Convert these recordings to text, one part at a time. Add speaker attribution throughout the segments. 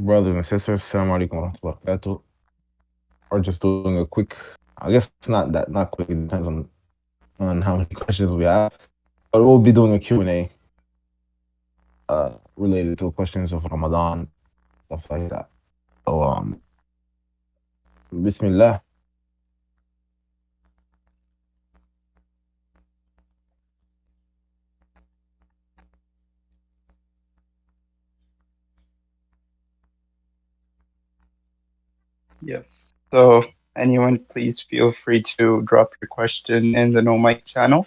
Speaker 1: Brothers and sisters, assalamu alaikum wa rahmatullahi wa barakatuh. Or just doing a quick, I guess it's not quick, it depends on how many questions we have. But we'll be doing a Q&A related to questions of Ramadan, stuff like that. So, Bismillah.
Speaker 2: Yes. So anyone, please feel free to drop your question in the No Mic channel.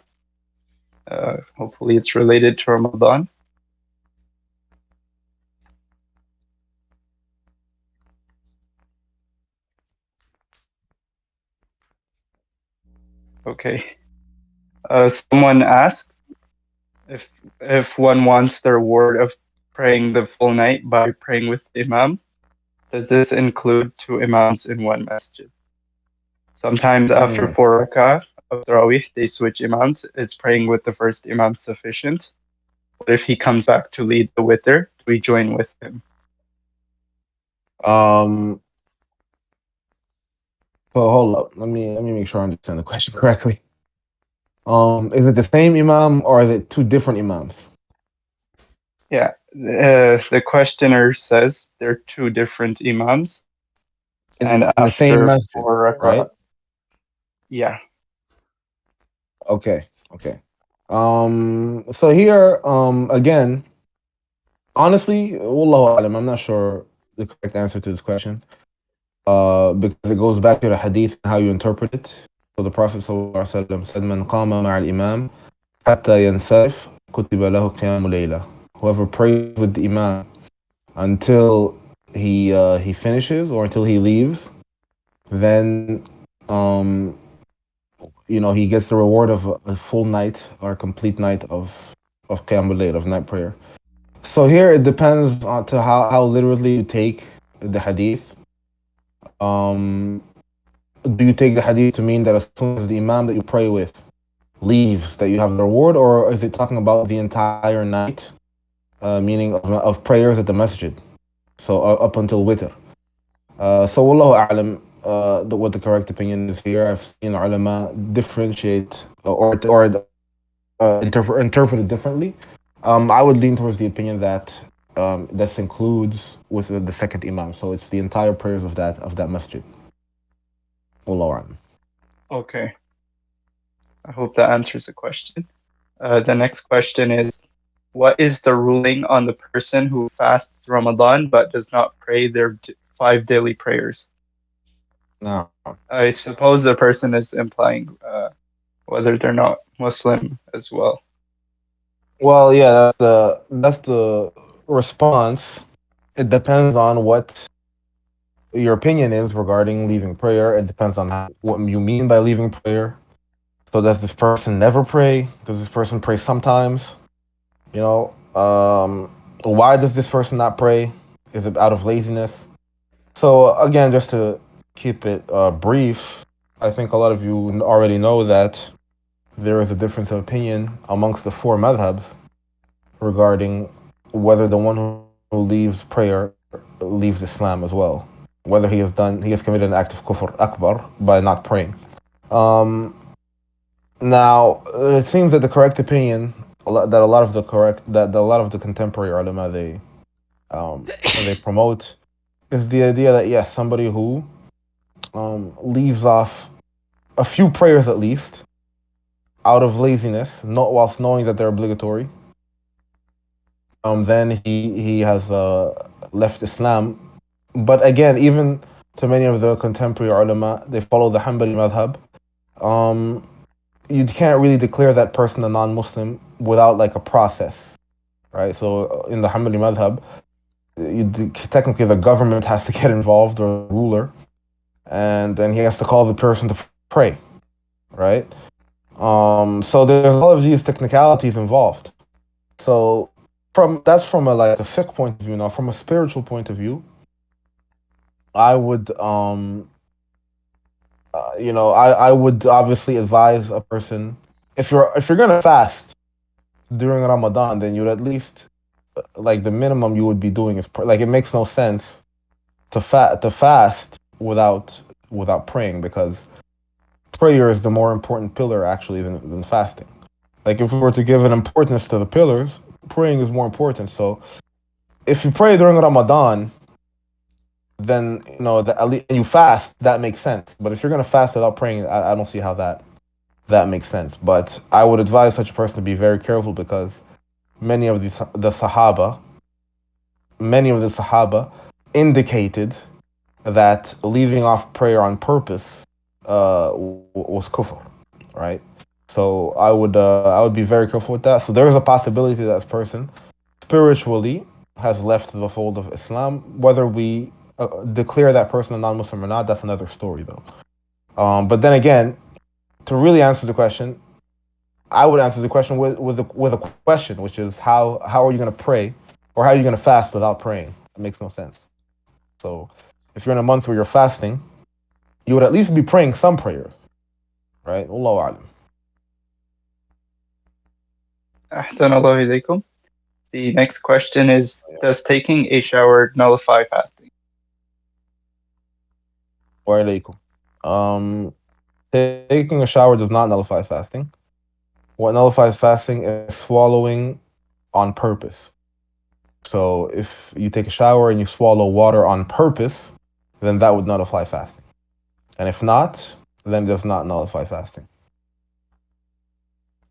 Speaker 2: Hopefully it's related to Ramadan. Okay. Someone asks if one wants the reward of praying the full night by praying with the imam, does this include two imams in one masjid? Sometimes after
Speaker 1: Mm.
Speaker 2: 4 rak'ah of Tarawih, they switch imams. Is praying with the first imam sufficient? What if he comes back to lead the witr? Do we join with him?
Speaker 1: Um, so hold up. Let me make sure I understand the question correctly. Is it the same imam or is it two different imams?
Speaker 2: Yeah, the questioner says they're two different imams, and
Speaker 1: In the same
Speaker 2: after
Speaker 1: masjid,
Speaker 2: 4 rak'ah,
Speaker 1: right?
Speaker 2: yeah,
Speaker 1: Okay. So here, again, honestly, wallahu alam, I'm not sure the correct answer to this question. Because it goes back to the hadith and how you interpret it. So the Prophet ﷺ said, "Man qama ma'al imam hatta yansarif kutiba lahu Qiyaamul Lail." Whoever prays with the imam until he finishes or until he leaves, then he gets the reward of a full night or a complete night of Qiyaamul Lail, of night prayer. So here it depends on to how literally you take the hadith. Do you take the hadith to mean that as soon as the imam that you pray with leaves, that you have the reward, or is it talking about the entire night, meaning of prayers at the masjid? So up until witr. So wallahu a'lam, what the correct opinion is here. I've seen ulama differentiate interpret it differently. I would lean towards the opinion that this includes with the second imam. So it's the entire prayers of that masjid. Wallahu a'lam.
Speaker 2: okay. I hope that answers the question. The next question is, what is the ruling on the person who fasts Ramadan but does not pray their 5 daily prayers?
Speaker 1: No.
Speaker 2: I suppose the person is implying whether they're not Muslim as well.
Speaker 1: Well, yeah, that's the response. It depends on what your opinion is regarding leaving prayer. It depends on what you mean by leaving prayer. So does this person never pray? Does this person pray sometimes? You know, why does this person not pray? Is it out of laziness? So again, just to keep it brief, I think a lot of you already know that there is a difference of opinion amongst the four madhabs regarding whether the one who leaves prayer leaves Islam as well, whether he has committed an act of kufr akbar by not praying. Now it seems that the correct opinion that a lot of the contemporary ulama they promote is the idea that yes, somebody who leaves off a few prayers at least out of laziness, not whilst knowing that they're obligatory, then he has left Islam. But again, even to many of the contemporary ulama, they follow the Hanbali madhab. You can't really declare that person a non-Muslim without like a process, right? So in the Hanbali madhab, technically the government has to get involved, or the ruler, and then he has to call the person to pray, right? So there's all of these technicalities involved. So from a fiqh point of view. Now from a spiritual point of view, I would I would obviously advise a person, if you're gonna fast during Ramadan, then you'd at least like the minimum you would be doing is like, it makes no sense to fast without praying, because prayer is the more important pillar actually than fasting. Like if we were to give an importance to the pillars, praying is more important. So if you pray during Ramadan, then at least you fast, that makes sense. But if you're gonna fast without praying, I don't see how that makes sense. But I would advise such a person to be very careful, because many of the Sahaba indicated that leaving off prayer on purpose was kufr, right? So I would be very careful with that. So there is a possibility that this person spiritually has left the fold of Islam. Whether we declare that person a non-Muslim or not, that's another story, though. But then again, to really answer the question, I would answer the question with a question, which is how are you going to pray, or how are you going to fast without praying? It makes no sense. So if you're in a month where you're fasting, you would at least be praying some prayers, right? Allahu a'lam.
Speaker 2: Ahsan Allah ilaykum. The next question is, does taking a shower nullify fasting?
Speaker 1: Wa alaykum. Taking a shower does not nullify fasting. What nullifies fasting is swallowing on purpose. So if you take a shower and you swallow water on purpose, then that would nullify fasting. And if not, then it does not nullify fasting.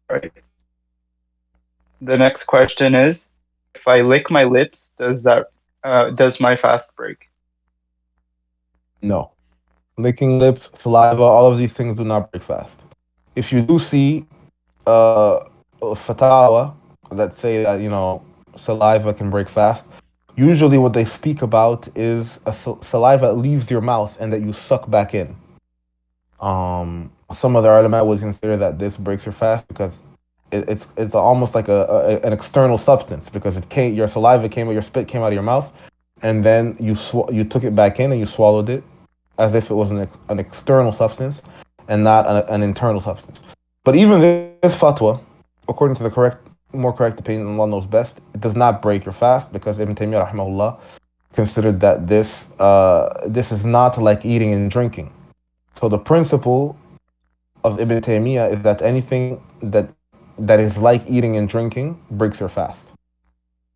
Speaker 2: Right. The next question is, if I lick my lips, does my fast break?
Speaker 1: No. Licking lips, saliva, all of these things do not break fast. If you do see fatawa that say that saliva can break fast, usually what they speak about is saliva leaves your mouth and that you suck back in. Some of the ulama would consider that this breaks your fast, because it's almost like an external substance, because your saliva your spit came out of your mouth, and then you took it back in and you swallowed it as if it was an external substance and not an internal substance. But even this fatwa, according to the more correct opinion, Allah knows best, it does not break your fast, because Ibn Taymiyyah rahimahullah considered that this is not like eating and drinking. So the principle of Ibn Taymiyyah is that anything that is like eating and drinking breaks your fast.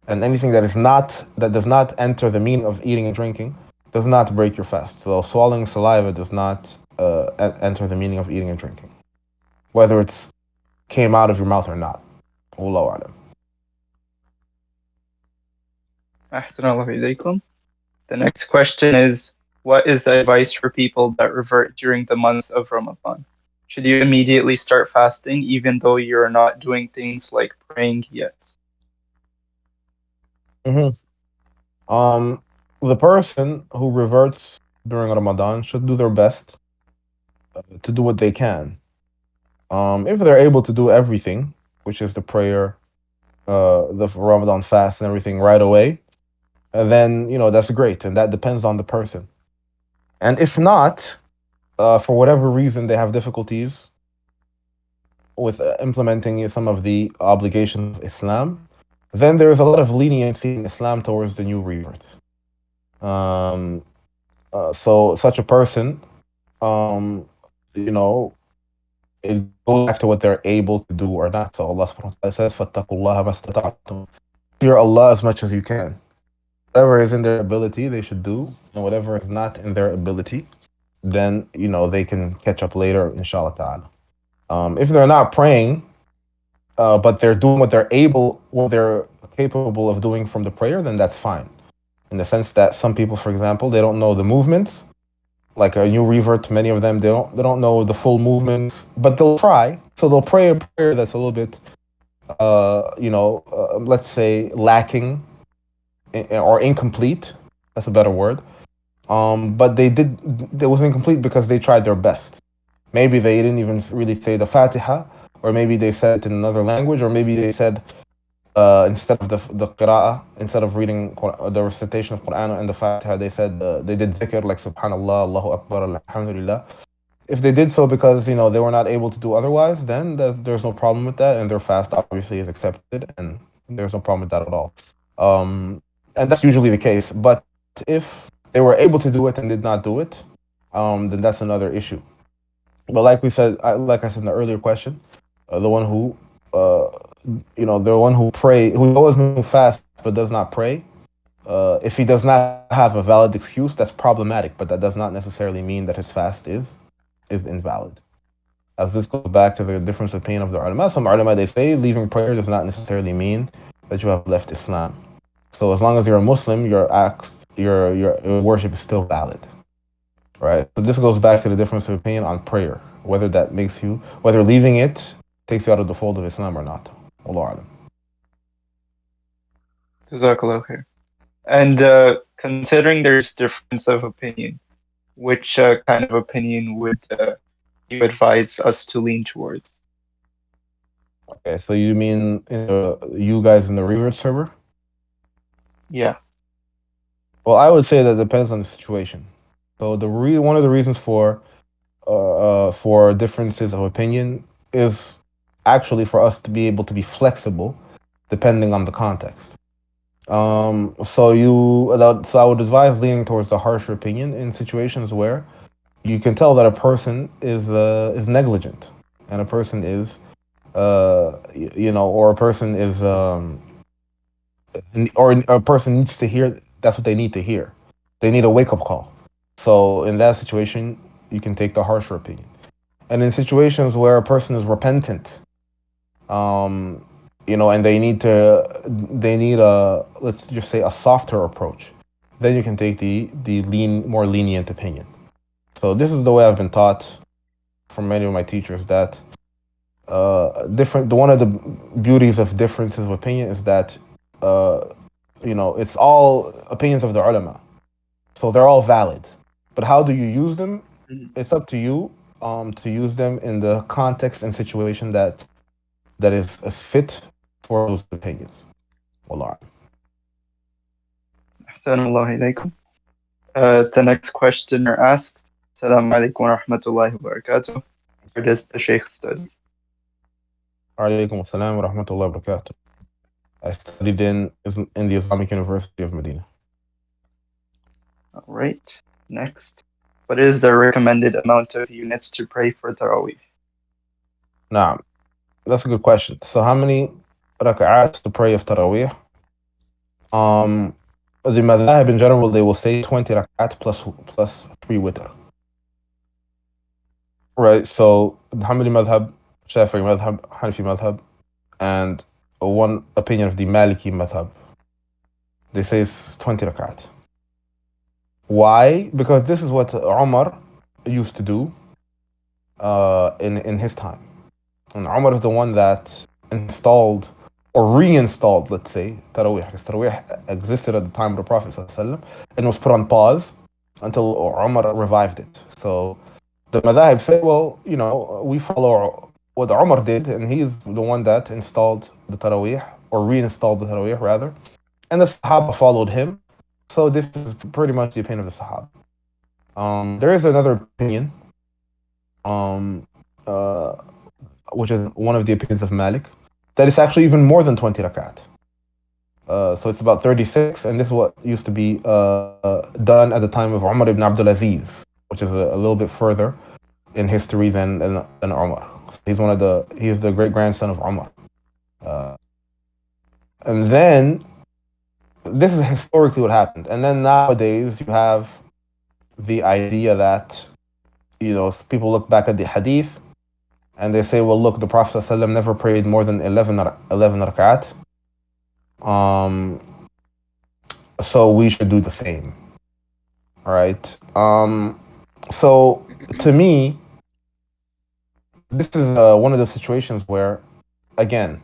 Speaker 1: And anything that does not enter the meaning of eating and drinking does not break your fast. So swallowing saliva does not enter the meaning of eating and drinking, whether it's came out of your mouth or not. Allahu a'lam.
Speaker 2: Ahsan Allah ilaykum. The next question is, what is the advice for people that revert during the month of Ramadan? Should you immediately start fasting even though you're not doing things like praying yet?
Speaker 1: The person who reverts during Ramadan should do their best to do what they can. If they're able to do everything, which is the prayer, the Ramadan fast and everything right away, then that's great, and that depends on the person. And if not, for whatever reason they have difficulties with implementing some of the obligations of Islam, then there's a lot of leniency in Islam towards the new revert. So such a person, it goes back to what they're able to do or not. So Allah subhanahu wa ta'ala says, فَاتَّقُوا اللَّهَ مَا اسْتَطَعْتُمْ. Fear Allah as much as you can. Whatever is in their ability, they should do, and whatever is not in their ability, then they can catch up later, inshallah ta'ala. If they're not praying, but they're doing what they're capable of doing from the prayer, then that's fine. In the sense that some people, for example, they don't know the movements. Like a new revert, many of them they don't know the full movements, but they'll try. So they'll pray a prayer that's a little bit, let's say lacking or incomplete. That's a better word. But it was incomplete because they tried their best. Maybe they didn't even really say the Fatiha, or maybe they said it in another language, or maybe they said instead of the qira'ah, instead of reading the recitation of Quran and the Fatiha, they did dhikr like Subhanallah, Allahu Akbar, Alhamdulillah. If they did so because they were not able to do otherwise, then there's no problem with that, and their fast obviously is accepted, and there's no problem with that at all. And that's usually the case. But if they were able to do it and did not do it, then that's another issue. But like we said, like I said in the earlier question, the one who, the one who always who fast but does not pray, if he does not have a valid excuse, that's problematic. But that does not necessarily mean that his fast is invalid. As this goes back to the difference of opinion of the ulama. Some ulama, they say leaving prayer does not necessarily mean that you have left Islam. So as long as you're a Muslim, your acts, your worship is still valid, right? So this goes back to the difference of opinion on prayer, whether leaving it takes you out of the fold of Islam or not. Wallahu alam.
Speaker 2: Jazakallah khair. And considering there's difference of opinion, which kind of opinion would you advise us to lean towards?
Speaker 1: Okay, so you mean you guys in the Reverts Server?
Speaker 2: Yeah.
Speaker 1: Well, I would say that depends on the situation. So one of the reasons for differences of opinion is actually for us to be able to be flexible depending on the context. So I would advise leaning towards the harsher opinion in situations where you can tell that a person is negligent and a person is or a person is or a person needs to hear. That's what they need to hear. They need a wake-up call. So in that situation, you can take the harsher opinion. And in situations where a person is repentant, and they need a, let's just say, a softer approach, then you can take the more lenient opinion. So this is the way I've been taught from many of my teachers, that one of the beauties of differences of opinion is that it's all opinions of the ulama, so they're all valid. But how do you use them? It's up to you to use them in the context and situation that is fit for those opinions. Wallah.
Speaker 2: Ahsanallahu ilaykum. The next questioner asks, Assalamu alaikum wa rahmatullahi wa barakatuh. Where does the Shaykh study?
Speaker 1: Alaikum assalam wa rahmatullahi wa barakatuh. I studied in the Islamic University of Medina.
Speaker 2: All right. Next. What is the recommended amount of units to pray for Taraweeh?
Speaker 1: Nah, that's a good question. So how many Rakaat to pray of Taraweeh? The madhab in general, they will say 20 Rakaat plus 3 witr. Right, so the Hanbali madhab, Shafi'i madhab, Hanafi madhab, and one opinion of the Maliki madhab, they say it's 20 Rakaat. Why? Because this is what Umar used to do in his time. And Umar is the one that installed or reinstalled, let's say, Taraweeh. Because Taraweeh existed at the time of the Prophet ﷺ and was put on pause until Umar revived it. So the madhab say, well, we follow what Umar did, and he's the one that installed the Taraweeh, or reinstalled the Taraweeh rather. And the Sahaba followed him. So this is pretty much the opinion of the Sahaba. There is another opinion, which is one of the opinions of Malik, that it's actually even more than 20 rakat. So it's about 36, and this is what used to be done at the time of Umar ibn Abdul Aziz, which is a little bit further in history than Umar. He's the great grandson of Umar. And then this is historically what happened. And then nowadays you have the idea that people look back at the hadith and they say, well, look, the Prophet ﷺ never prayed more than 11 rakat. So we should do the same. All right. So to me, this is one of the situations where, again,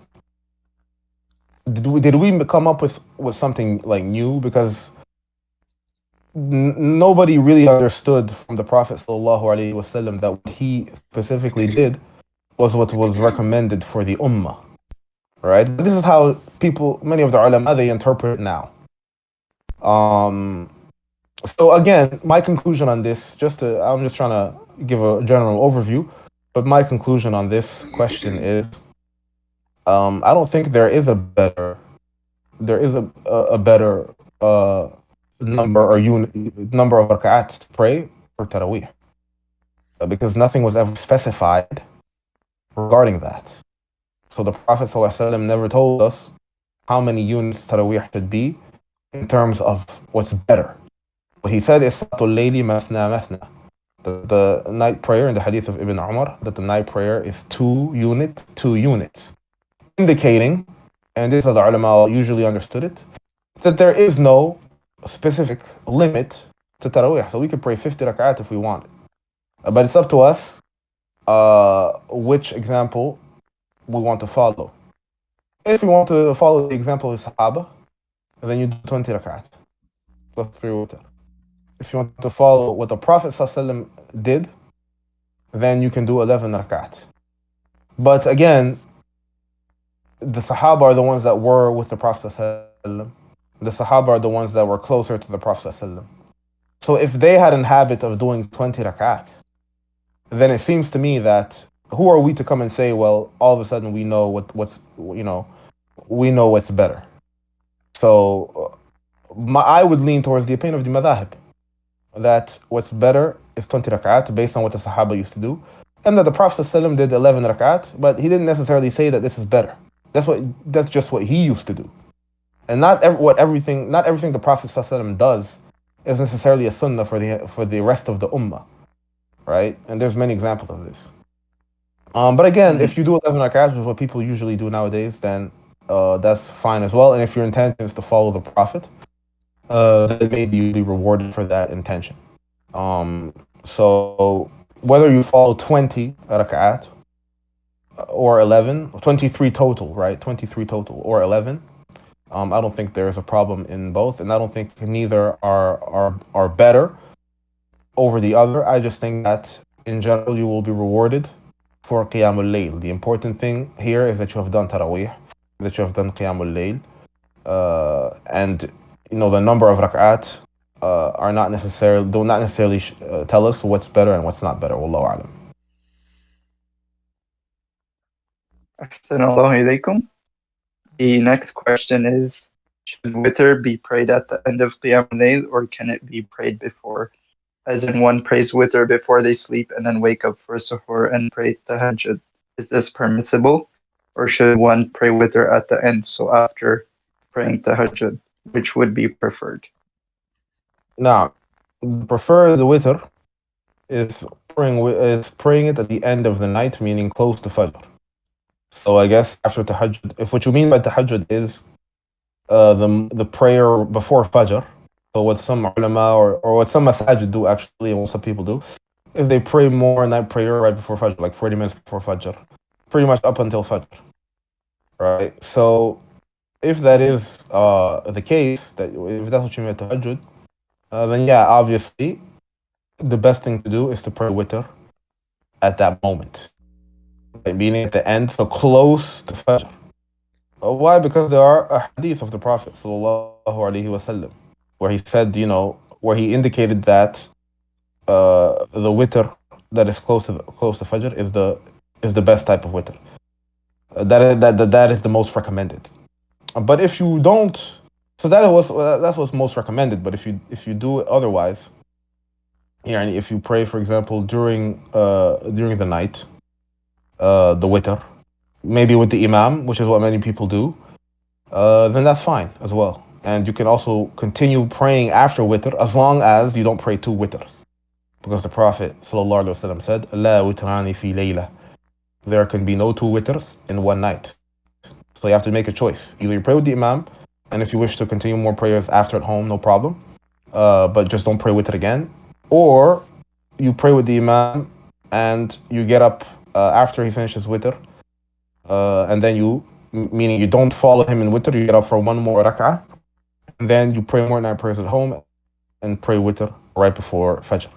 Speaker 1: did we come up with something like new? Because nobody really understood from the Prophet ﷺ that what he specifically did was what was recommended for the ummah, right? But this is how many of the ulama, they interpret it now. So again, my conclusion on this, I'm just trying to give a general overview, but my conclusion on this question is, I don't think there is a better number of rak'ats to pray for Taraweeh, because nothing was ever specified regarding that. So the Prophet ﷺ never told us how many units Taraweeh should be in terms of what's better. What he said is Salatul Layli Mathna Mathna. The night prayer in the hadith of Ibn Umar, that the night prayer is 2 units, indicating, and this is how the ulama usually understood it, that there is no specific limit to Taraweeh. So we could pray 50 rak'at if we want. But it's up to us which example we want to follow. If we want to follow the example of Sahaba, then you do 20 rak'at plus 3 witr. If you want to follow what the Prophet ﷺ did, then you can do 11 rak'at. But again, the Sahaba are the ones that were with the Prophet ﷺ. The Sahaba are the ones that were closer to the Prophet ﷺ. So if they had a habit of doing 20 rak'at, then it seems to me that who are we to come and say, well, all of a sudden we know we know what's better. So I would lean towards the opinion of the madhahib, that what's better is 20 rak'at based on what the Sahaba used to do, and that the Prophet ﷺ did 11 rak'at, but he didn't necessarily say that this is better. That's just what he used to do. And not everything the Prophet ﷺ does is necessarily a sunnah for the rest of the ummah, right? And there's many examples of this. But again, if you do 11 rak'at, which is what people usually do nowadays, then that's fine as well. And if your intention is to follow the Prophet, then maybe you'll be rewarded for that intention. So whether you follow 20 rak'at or 11, 23 total, right? 23 total or 11, I don't think there's a problem in both, and I don't think neither are better over the other. I just think that in general you will be rewarded for Qiyaamul Lail. The important thing here is that you have done Taraweeh, that you have done Qiyaamul Lail, and the number of rak'at do not necessarily tell us what's better and what's not better. Wallahu a'lam.
Speaker 2: Assalamu alaikum. The next question is, should witr be prayed at the end of Qiyaamul Lail, or can it be prayed before? As in, one prays witr before they sleep and then wake up for suhoor and pray tahajjud. Is this permissible? Or should one pray witr at the end, so after praying tahajjud? Which would be preferred?
Speaker 1: Now, prefer the witr is praying it at the end of the night, meaning close to Fajr. So I guess after tahajjud, if what you mean by tahajjud is the prayer before Fajr, so what some ulama or what some masajid do actually, and what some people do, is they pray more night prayer right before Fajr, like 40 minutes before Fajr, pretty much up until Fajr, right? So if that is the case, that if that's what you mean by tahajjud, then yeah, obviously the best thing to do is to pray witr at that moment, right? Meaning at the end, so close to Fajr. Why? Because there are a hadith of the Prophet sallallahu alaihi wasallam where he said, where he indicated that the witr that is close to Fajr is the best type of witr. That is the most recommended. But if you don't, so that's what's most recommended. But if you do it otherwise, if you pray, for example, during the night, the witr, maybe with the imam, which is what many people do, then that's fine as well. And you can also continue praying after witr as long as you don't pray 2 witrs. Because the Prophet ﷺ said, La witrani fi layla. There can be no 2 witrs in one night. So you have to make a choice. Either you pray with the imam, and if you wish to continue more prayers after at home, no problem. But just don't pray witr again. Or you pray with the imam and you get up after he finishes witr, and then meaning you don't follow him in witr, you get up for one more rak'ah, and then you pray more night prayers at home and pray witr right before Fajr.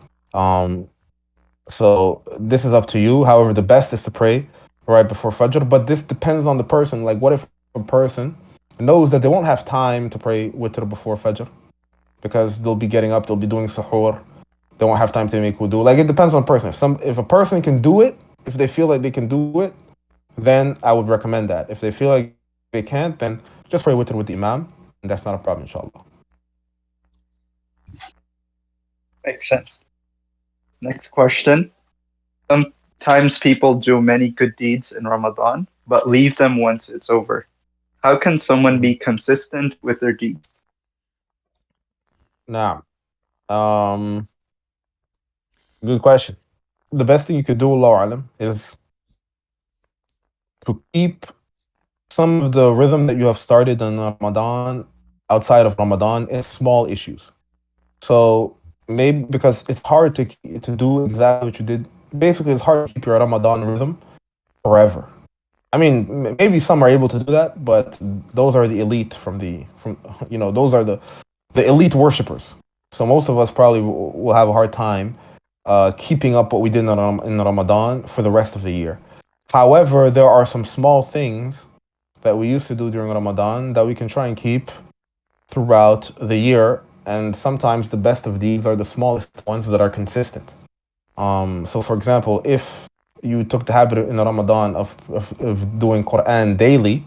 Speaker 1: So this is up to you. However, the best is to pray right before Fajr, but this depends on the person. Like, what if a person knows that they won't have time to pray witr before Fajr because they'll be getting up, they'll be doing suhoor, they won't have time to make wudu. Like, it depends on the person. If a person can do it, if they feel like they can do it, then I would recommend that. If they feel like they can't, then just pray witr with the imam, and that's not a problem, inshallah.
Speaker 2: Makes sense. Next question. Sometimes people do many good deeds in Ramadan, but leave them once it's over. How can someone be consistent with their deeds?
Speaker 1: Now, um, good question. The best thing you could do, Allah alam, is to keep some of the rhythm that you have started in Ramadan outside of Ramadan in small issues. So maybe because it's hard to do exactly what you did. Basically, it's hard to keep your Ramadan rhythm forever. I mean, maybe some are able to do that, but those are the elite from those are the elite worshippers. So most of us probably will have a hard time keeping up what we did in Ramadan for the rest of the year. However, there are some small things that we used to do during Ramadan that we can try and keep throughout the year. And sometimes the best of these are the smallest ones that are consistent. So, for example, if you took the habit in Ramadan of doing Quran daily,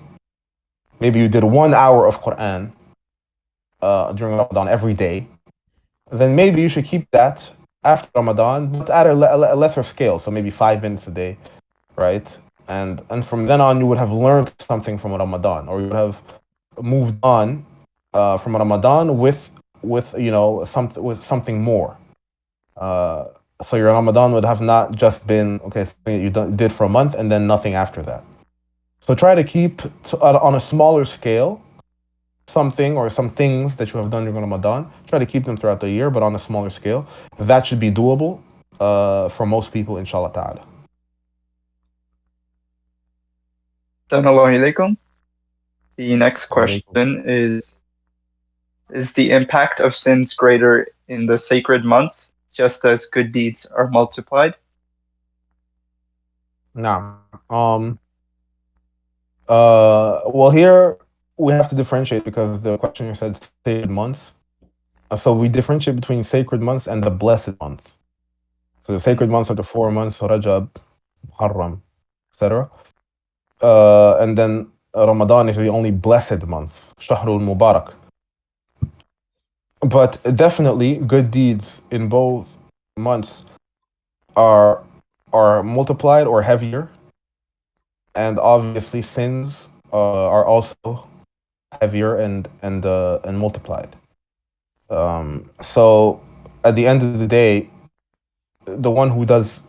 Speaker 1: maybe you did 1 hour of Quran during Ramadan every day, then maybe you should keep that after Ramadan, but at a lesser scale. So maybe 5 minutes a day, right? And from then on, you would have learned something from Ramadan, or you would have moved on from Ramadan with something more. Uh, so your Ramadan would have not just been something that did for a month and then nothing after that. So try to keep on a smaller scale something or some things that you have done during Ramadan. Try to keep them throughout the year, but on a smaller scale. That should be doable for most people, inshallah ta'ala.
Speaker 2: Assalamu alaikum. The next question is the impact of sins greater in the sacred months, just as good deeds are multiplied?
Speaker 1: Now, well, here we have to differentiate because the question here said sacred months. So we differentiate between sacred months and the blessed month. So the sacred months are the 4 months, Rajab, Muharram, etc. And then Ramadan is the only blessed month, Shahrul Mubarak. But definitely, good deeds in both months are multiplied or heavier, and obviously sins are also heavier and multiplied. So at the end of the day, the one who does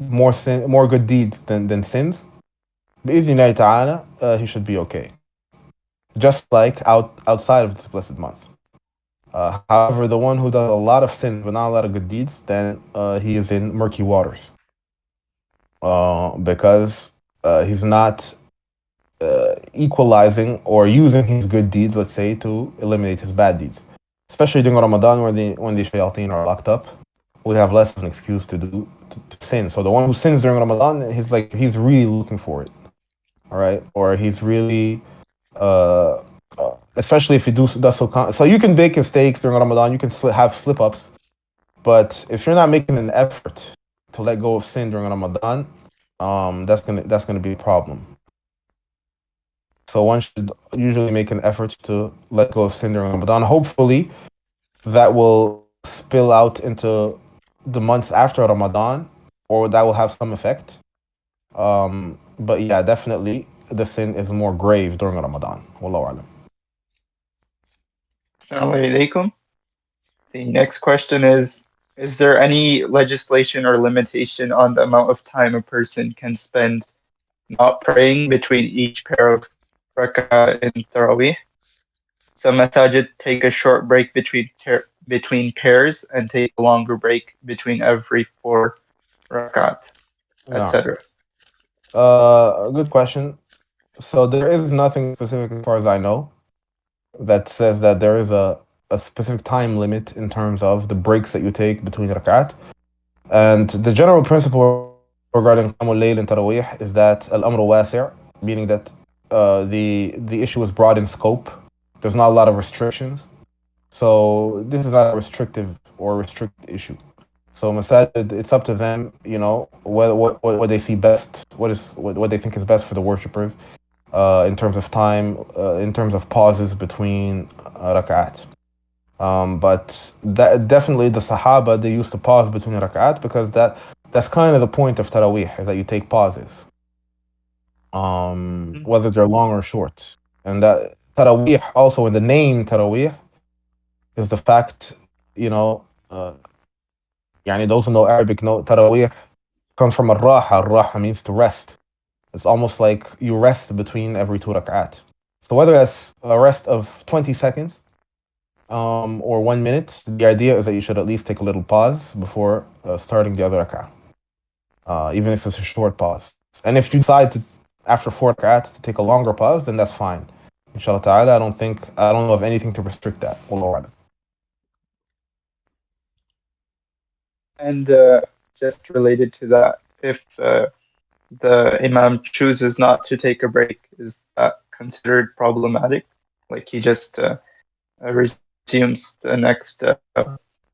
Speaker 1: more good deeds than sins, بإذن ta'ala, he should be okay. Just like outside of this blessed month. However, the one who does a lot of sins but not a lot of good deeds, then he is in murky waters. Because he's not equalizing or using his good deeds, let's say, to eliminate his bad deeds. Especially during Ramadan, when the shayateen are locked up, we have less of an excuse to sin. So the one who sins during Ramadan, he's really looking for it, all right, or he's really, especially if he does so. So you can make mistakes during Ramadan, you can have slip ups, but if you're not making an effort to let go of sin during Ramadan, that's gonna be a problem. So one should usually make an effort to let go of sin during Ramadan. Hopefully, that will spill out into the months after Ramadan, or that will have some effect. But yeah, definitely the sin is more grave during Ramadan. Wallahu alam.
Speaker 2: Assalamu alaikum. The next question is there any legislation or limitation on the amount of time a person can spend not praying between each pair of Rakaat in Taraweeh? Some masajid take a short break between pairs and take a longer break between every 4 Rakaat,
Speaker 1: Yeah.
Speaker 2: etc.
Speaker 1: Good question. So there is nothing specific as far as I know that says that there is a specific time limit in terms of the breaks that you take between rakat. And the general principle regarding Qiyaamul Lail and Taraweeh is that al-amru wasi', meaning that the issue is broad in scope. There's not a lot of restrictions. So this is not a restrictive or restricted issue. So masajid, it's up to them, what they see best, what they think is best for the worshippers, in terms of time, in terms of pauses between rakat. But that definitely the Sahaba they used to pause between rak'at because that's kind of the point of Taraweeh is that you take pauses,
Speaker 2: Mhm.
Speaker 1: whether they're long or short. And that Taraweeh also in the name Taraweeh is the fact, you know, يعني those who know Arabic know Taraweeh comes from al-raha. Al-raha means to rest. It's almost like you rest between every two rak'at. So whether that's a rest of 20 seconds or 1 minute, the idea is that you should at least take a little pause before starting the other rak'ah, even if it's a short pause. And if you decide to, after 4 rak'ats to take a longer pause, then that's fine. Inshallah ta'ala, I don't know of anything to restrict that. Wallahu a'lam.
Speaker 2: And just related to that, if the imam chooses not to take a break, is that considered problematic? Like he just resumes the next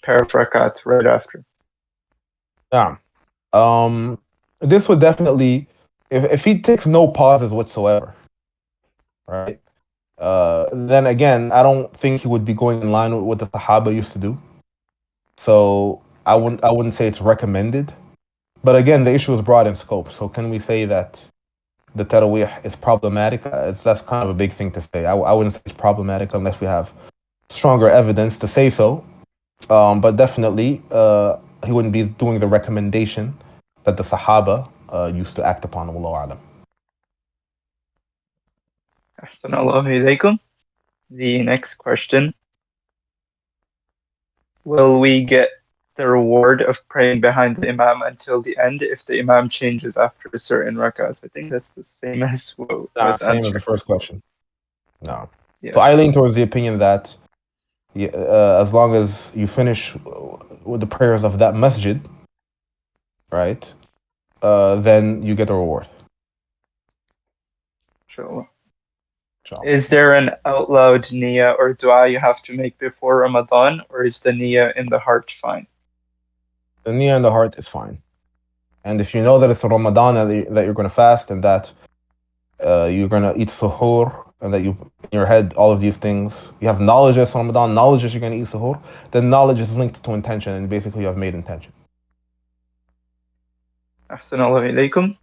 Speaker 2: pair of rakats right after.
Speaker 1: Yeah. Um, this would definitely, if he takes no pauses whatsoever, right? Then again, I don't think he would be going in line with what the Sahaba used to do. So I wouldn't say it's recommended. But again, the issue is broad in scope. So can we say that the Taraweeh is problematic? That's kind of a big thing to say. I wouldn't say it's problematic unless we have stronger evidence to say so. But definitely, he wouldn't be doing the recommendation that the Sahaba used to act upon. Wallahu alam.
Speaker 2: Ahsanallahu ilaykum. The next question, will we get the reward of praying behind the imam until the end if the imam changes after certain rakats? I think that's the same as what
Speaker 1: Nah,
Speaker 2: was
Speaker 1: same as the
Speaker 2: answered.
Speaker 1: first question. No. So I
Speaker 2: Yes.
Speaker 1: lean towards the opinion that as long as you finish with the prayers of that masjid, right, then you get a reward.
Speaker 2: Inshallah.
Speaker 1: Inshallah.
Speaker 2: Is there an out loud niyyah or dua you have to make before Ramadan, or is the niyyah in the heart fine?
Speaker 1: The niyyah in the heart is fine. And if you know that it's a Ramadan that you're going to fast and that you're going to eat suhoor and that you in your head all of these things, you have knowledge it's Ramadan, knowledge that you're going to eat suhoor, then knowledge is linked to intention and basically you have made intention.
Speaker 2: Ahsanallahu ilaykum.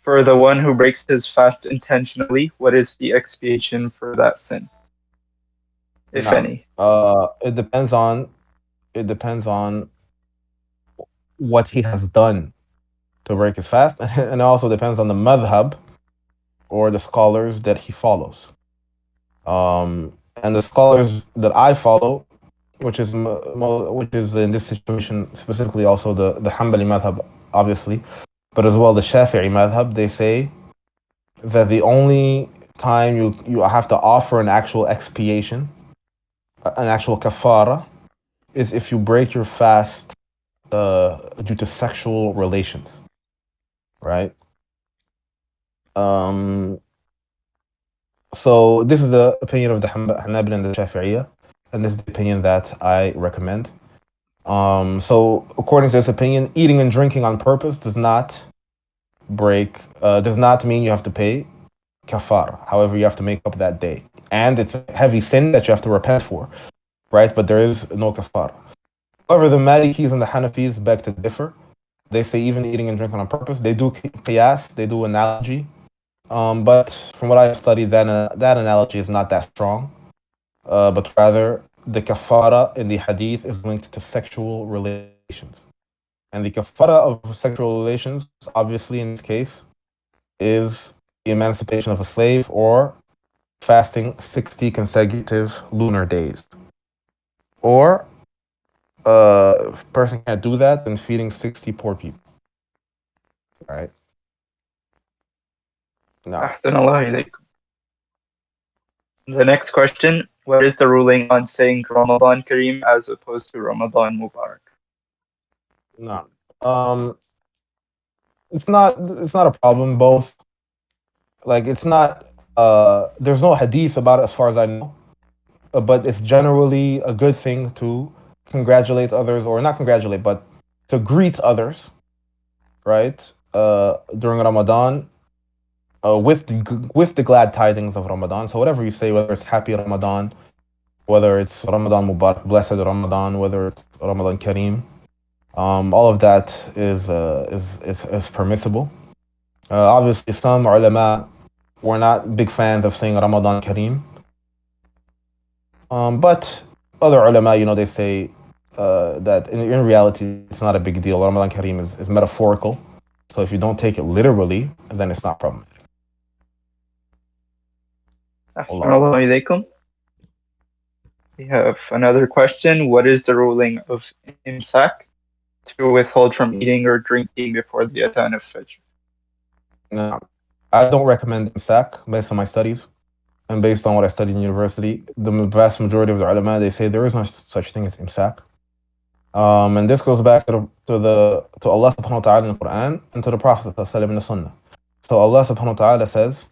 Speaker 2: For the one who breaks his fast intentionally, what is the expiation for that sin, if
Speaker 1: Now,
Speaker 2: any?
Speaker 1: it depends on what he has done to break his fast, and it also depends on the madhab or the scholars that he follows. And the scholars that I follow, which is in this situation specifically also the Hanbali madhab, obviously, but as well the Shafi'i madhab, they say that the only time you have to offer an actual expiation, an actual kafara, is if you break your fast due to sexual relations, right? Um, so this is the opinion of the Hanabila and the Shafi'iyya, and this is the opinion that I recommend. So according to this opinion, eating and drinking on purpose does not mean you have to pay kafar. However, you have to make up that day. And it's a heavy sin that you have to repent for, right? But there is no kafar. However, the Malikis and the Hanafis beg to differ. They say even eating and drinking on purpose, they do qiyas, they do analogy. But from what I studied, that analogy is not that strong. But rather, the kafara in the hadith is linked to sexual relations. And the kafara of sexual relations, obviously in this case, is the emancipation of a slave or fasting 60 consecutive lunar days. Or if a person can't do that, then feeding 60 poor people. Right? No.
Speaker 2: Ahsanallahu ilaykum. The next question, what is the ruling on saying Ramadan Karim as opposed to Ramadan Mubarak?
Speaker 1: No. Um it's not a problem. Both like it's not there's no hadith about it as far as I know. But it's generally a good thing to congratulate others or not congratulate, but to greet others, right? During Ramadan with the glad tidings of Ramadan. So whatever you say, whether it's happy Ramadan whether it's Ramadan Mubarak, blessed Ramadan, whether it's Ramadan Karim. All of that is permissible. Obviously, some ulama were not big fans of saying Ramadan Kareem. But other ulama, they say that in reality, it's not a big deal. Ramadan Kareem is metaphorical. So if you don't take it literally, then it's not problematic.
Speaker 2: Assalamu alaikum. We have another question. What is the ruling of Imsaak, to withhold from eating or drinking before the adhan of Fajr?
Speaker 1: Now, I don't recommend Imsaak based on my studies and based on what I studied in university. The vast majority of the ulama, they say there is no such thing as Imsaak. And this goes back to Allah subhanahu wa ta'ala in the Quran and to the Prophet in the Sunnah. So Allah subhanahu wa ta'ala says,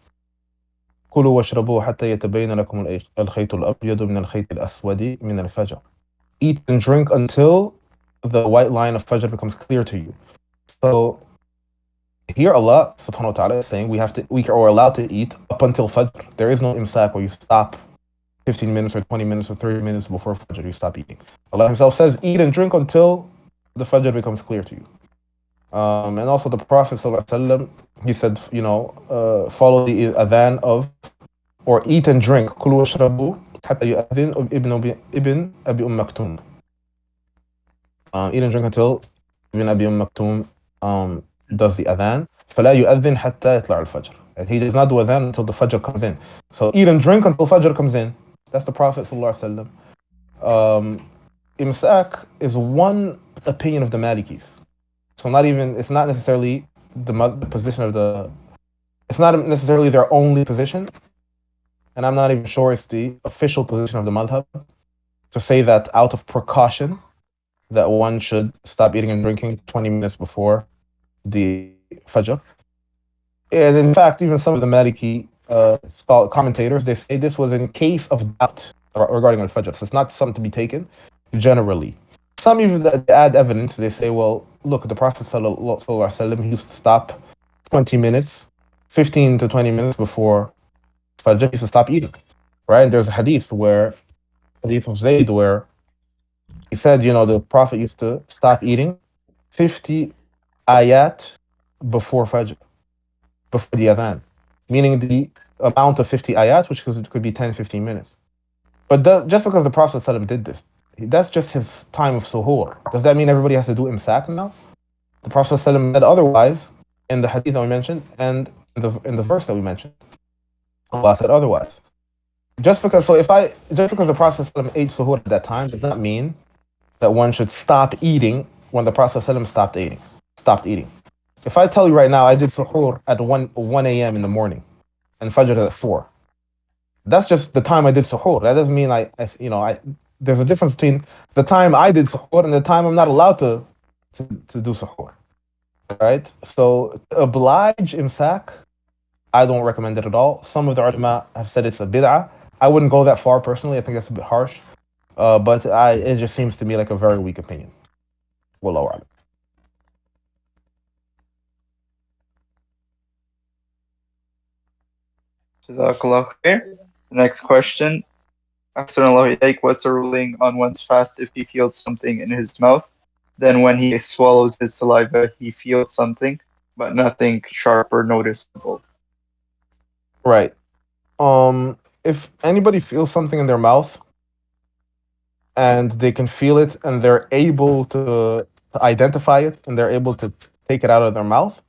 Speaker 1: كلوا واشربوا حتى يتبين لكم الخيط الأبيض من الخيط الأسود من الفجر. Eat and drink until the white line of Fajr becomes clear to you. So here Allah subhanahu wa ta'ala is saying we are allowed to eat up until Fajr. There is no imsak where you stop 15 minutes or 20 minutes or 30 minutes before Fajr, you stop eating. Allah himself says eat and drink until the Fajr becomes clear to you. And also the Prophet ﷺ, he said, follow the adhan of, or eat and drink, كلوا واشربوا حتى يؤذن ابن أبي مكتوم. Eat and drink until Ibn Abi Maktoum does the adhan. فلا يؤذن حتى يطلع الفجر. And he does not do adhan until the Fajr comes in. So eat and drink until Fajr comes in. That's the Prophet ﷺ. Imsaak is one opinion of the Malikis. So it's not necessarily the position of it's not necessarily their only position. And I'm not even sure it's the official position of the madhab to say that out of precaution that one should stop eating and drinking 20 minutes before the Fajr. And in fact, even some of the Maliki commentators, they say this was in case of doubt regarding al-Fajr. So it's not something to be taken generally. Some even add evidence. They say, well, look, the Prophet ﷺ, he used to stop 20 minutes, 15 to 20 minutes before Fajr, he used to stop eating, right? And there's a hadith of Zayd, where he said, the Prophet used to stop eating 50 ayat before Fajr, before the adhan, meaning the amount of 50 ayat, which could be 10, 15 minutes. But just because the Prophet ﷺ did this, that's just his time of suhoor. Does that mean everybody has to do imsak now? The Prophet ﷺ said otherwise in the hadith that we mentioned and in the verse that we mentioned. Allah said otherwise. Just because the Prophet ﷺ ate suhoor at that time does not mean that one should stop eating when the Prophet ﷺ stopped eating. If I tell you right now I did suhoor at 1 a.m. in the morning and Fajr at 4, that's just the time I did suhoor. That doesn't mean there's a difference between the time I did suhoor and the time I'm not allowed to do suhoor, right? So oblige imsak, I don't recommend it at all. Some of the ulama have said it's a bid'ah. I wouldn't go that far personally. I think that's a bit harsh, but it just seems to me like a very weak opinion. Wallahu a'lam.
Speaker 2: Jazakallah khair. Next question. What's the ruling on one's fast if he feels something in his mouth? Then when he swallows his saliva, he feels something, but nothing sharp or noticeable.
Speaker 1: Right. If anybody feels something in their mouth and they can feel it and they're able to identify it and they're able to take it out of their mouth,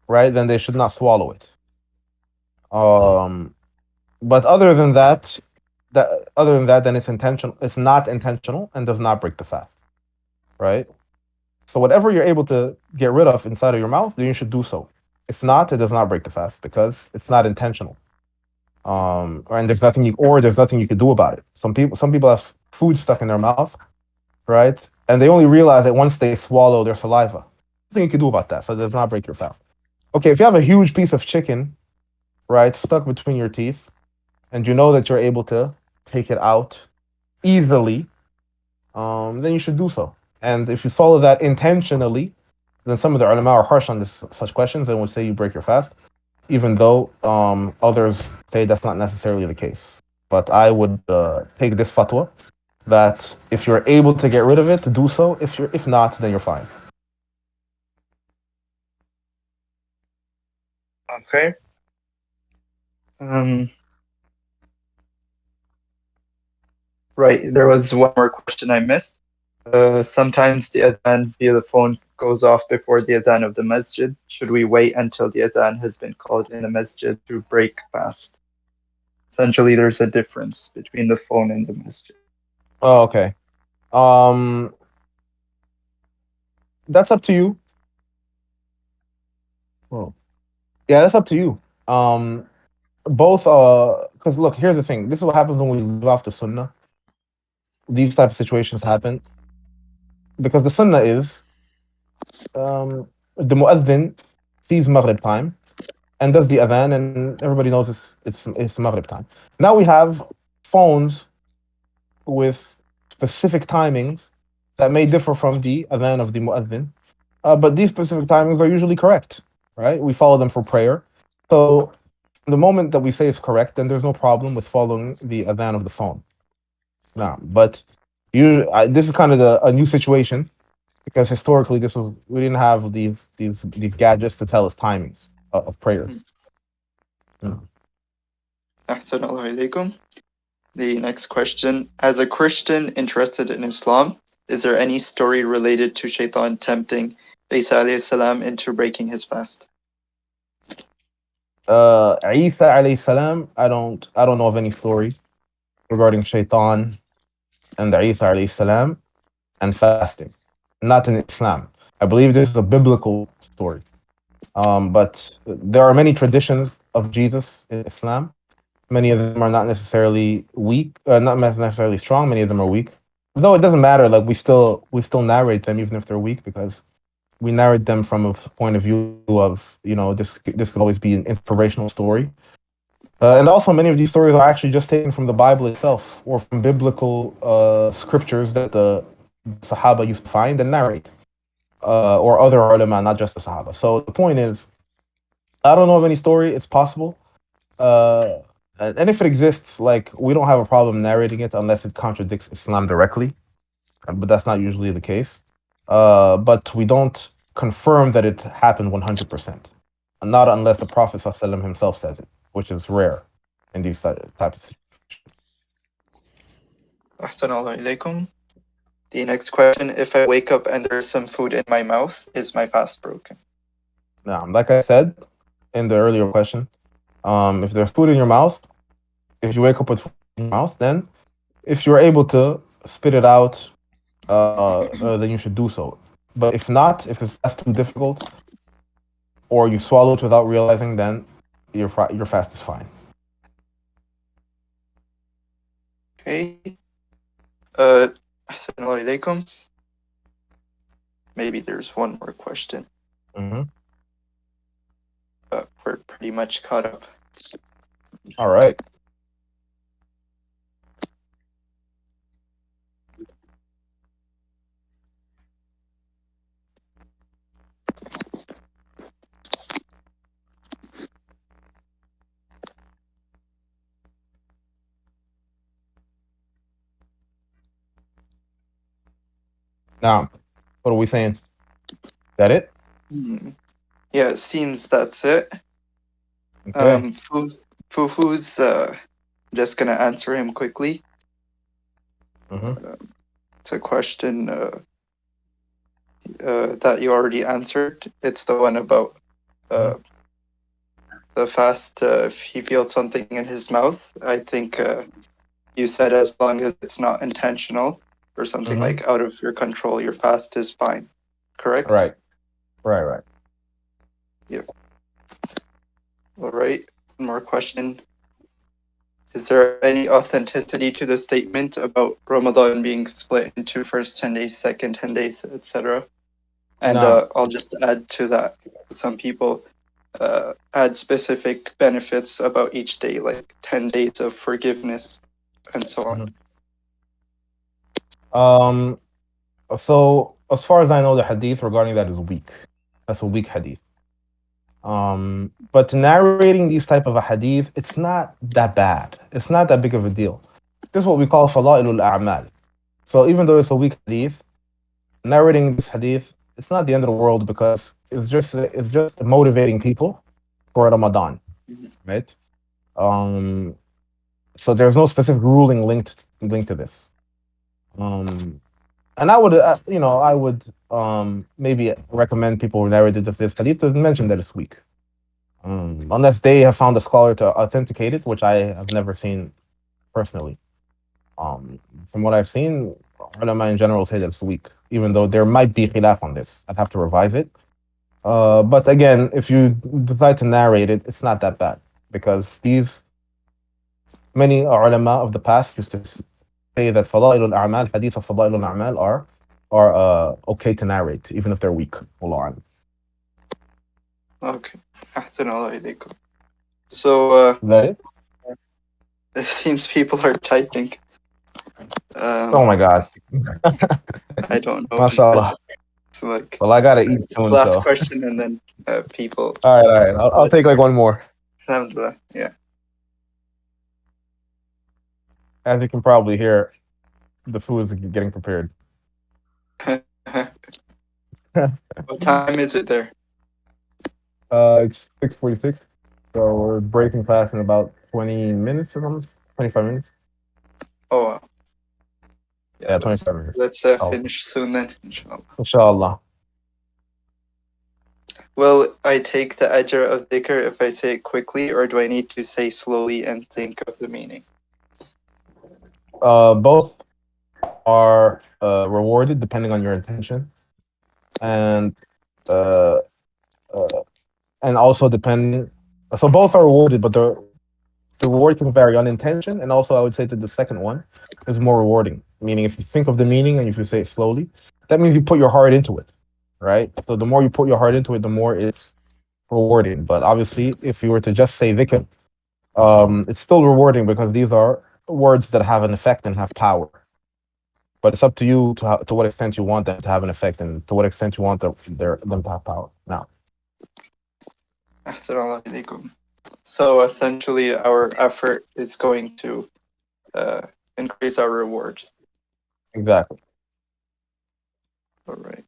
Speaker 1: right, then they should not swallow it. But other than that, then it's intentional. It's not intentional and does not break the fast, right? So whatever you're able to get rid of inside of your mouth, then you should do so. If not, it does not break the fast because it's not intentional. And there's nothing you could do about it. Some people have food stuck in their mouth, right? And they only realize it once they swallow their saliva. Nothing you can do about that. So it does not break your fast. Okay, if you have a huge piece of chicken, right, stuck between your teeth, and you know that you're able to take it out easily, then you should do so. And if you follow that intentionally, then some of the ulama are harsh on such questions and would say you break your fast, even though others say that's not necessarily the case. but I would take this fatwa that if you're able to get rid of it, do so. If not, then you're fine.
Speaker 2: Okay. Um, right. There was one more question I missed. Sometimes the adhan via the phone goes off before the adhan of the masjid. Should we wait until the adhan has been called in the masjid to break fast? Essentially, there's a difference between the phone and the masjid.
Speaker 1: Oh, okay. Um, that's up to you. Oh. Yeah, that's up to you. Both because look, here's the thing. This is what happens when we leave off the sunnah. These type of situations happen because the sunnah is the muazzin sees maghrib time and does the adhan, and everybody knows it's maghrib time. Now we have phones with specific timings that may differ from the adhan of the muazzin, but these specific timings are usually correct, right? We follow them for prayer. So the moment that we say it's correct, then there's no problem with following the adhan of the phone. Nah, but this is kind of a new situation because historically we didn't have these gadgets to tell us timings of prayers.
Speaker 2: Ahsan Allah ilaykum. The next question. As a Christian interested in Islam, is there any story related to Shaitan tempting Isa alayhi salam into breaking his fast?
Speaker 1: Isa alayhi salam, I don't know of any story regarding Shaitan and Isa alayhi salam and fasting. Not in Islam. I believe this is a biblical story. But there are many traditions of Jesus in Islam. Many of them are not necessarily weak, not necessarily strong. Many of them are weak. Though it doesn't matter. Like we still narrate them even if they're weak because we narrate them from a point of view of this could always be an inspirational story. And also, many of these stories are actually just taken from the Bible itself or from biblical scriptures that the Sahaba used to find and narrate, or other ulama, not just the Sahaba. So the point is, I don't know of any story. It's possible. And if it exists, like we don't have a problem narrating it unless it contradicts Islam directly, but that's not usually the case. But we don't confirm that it happened 100%, not unless the Prophet ﷺ himself says it, which is rare in these types of situations.
Speaker 2: Ahsan Allah ilaykum. The next question. If I wake up and there's some food in my mouth, is my fast broken?
Speaker 1: Now, like I said in the earlier question, if there's food in your mouth, if you wake up with food in your mouth, then if you're able to spit it out, then you should do so. But if not, if that's too difficult, or you swallow it without realizing, then your fast is fine.
Speaker 2: Okay. Assalamu alaikum. Maybe there's one more question. But we're pretty much caught up.
Speaker 1: All right. Now, what are we saying? That it?
Speaker 2: Yeah, it seems that's it.
Speaker 1: Okay.
Speaker 2: Fufu's just gonna answer him quickly. It's a question that you already answered. It's the one about the fast. If he feels something in his mouth, I think you said as long as it's not intentional or something like out of your control, your fast is fine. Correct?
Speaker 1: Right.
Speaker 2: Yep. All right. One more question. Is there any authenticity to the statement about Ramadan being split into first 10 days, second 10 days, etc.? And
Speaker 1: No.
Speaker 2: I'll just add to that. Some people add specific benefits about each day, like 10 days of forgiveness and so on.
Speaker 1: So as far as I know, the hadith regarding that is weak. That's a weak hadith. But narrating these type of a hadith, it's not that bad. It's not that big of a deal. This is what we call fada'ilul a'mal. So even though it's a weak hadith, narrating this hadith, it's not the end of the world because it's just motivating people for Ramadan, right? Um, so there's no specific ruling linked to this. And I would, I would maybe recommend people who narrated this hadith to mention that it's weak, unless they have found a scholar to authenticate it, which I have never seen personally. From what I've seen, ulama in general say that it's weak, even though there might be khilaf on this. I'd have to revise it. But again, if you decide to narrate it, it's not that bad because these many ulama of the past used to say that fada'ilul a'mal, hadith of fada'ilul a'mal are okay to narrate, even if they're weak. Wallahu a'lam.
Speaker 2: Okay. أحسن الله إليكم. So
Speaker 1: Right?
Speaker 2: it seems people are typing.
Speaker 1: Oh my God.
Speaker 2: I don't know.
Speaker 1: MashaAllah.
Speaker 2: It's like
Speaker 1: Well, I gotta eat soon,
Speaker 2: last
Speaker 1: so.
Speaker 2: question and then people.
Speaker 1: All right. I'll take like one more.
Speaker 2: Alhamdulillah. Yeah.
Speaker 1: As you can probably hear, the food is getting prepared.
Speaker 2: What time is it there?
Speaker 1: It's 6:46, so we're breaking fast in about 20 minutes or something. 25 minutes.
Speaker 2: Oh wow.
Speaker 1: Yeah, 25 minutes.
Speaker 2: Let's finish soon then, inshallah.
Speaker 1: Inshallah.
Speaker 2: Will I take the ajr of dhikr if I say it quickly, or do I need to say slowly and think of the meaning?
Speaker 1: Both are rewarded depending on your intention, and also depending. So both are rewarded, but the reward can vary on intention, and also I would say that the second one is more rewarding. Meaning, if you think of the meaning and if you say it slowly, that means you put your heart into it, right? So the more you put your heart into it, the more it's rewarding. But obviously, if you were to just say dhikr, it's still rewarding because these are words that have an effect and have power. But it's up to you to what extent you want them to have an effect and to what extent you want them to have power. Now.
Speaker 2: أحسن الله إليكم. So essentially, our effort is going to increase our reward.
Speaker 1: Exactly.
Speaker 2: All right.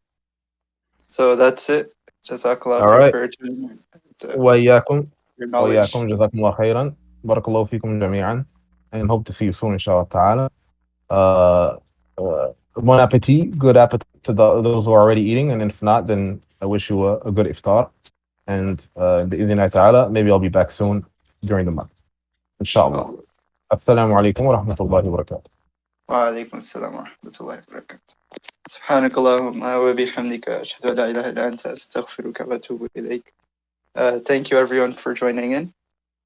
Speaker 2: So that's it. Jazakallah
Speaker 1: All right.
Speaker 2: for your time and
Speaker 1: وإياكم
Speaker 2: your knowledge.
Speaker 1: وإياكم جزاكم الله خيرا. بارك الله فيكم جميعا. And hope to see you soon, inshallah ta'ala. Bon appetit, good appetite to those who are already eating, and if not, then I wish you a good iftar. And bi'idhnillah ta'ala, maybe I'll be back soon during the month. Inshallah. Assalamu alaikum wa rahmatullahi wa barakatuh.
Speaker 2: وعليكم السلام ورحمة الله وبركاته. سبحانك اللهم وبحمدك أشهد أن لا إله إلا أنت أستغفرك وأتوب إليك. Thank you everyone for joining in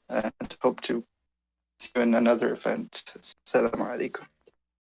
Speaker 2: and hope to see you in another event. Assalamu alaikum.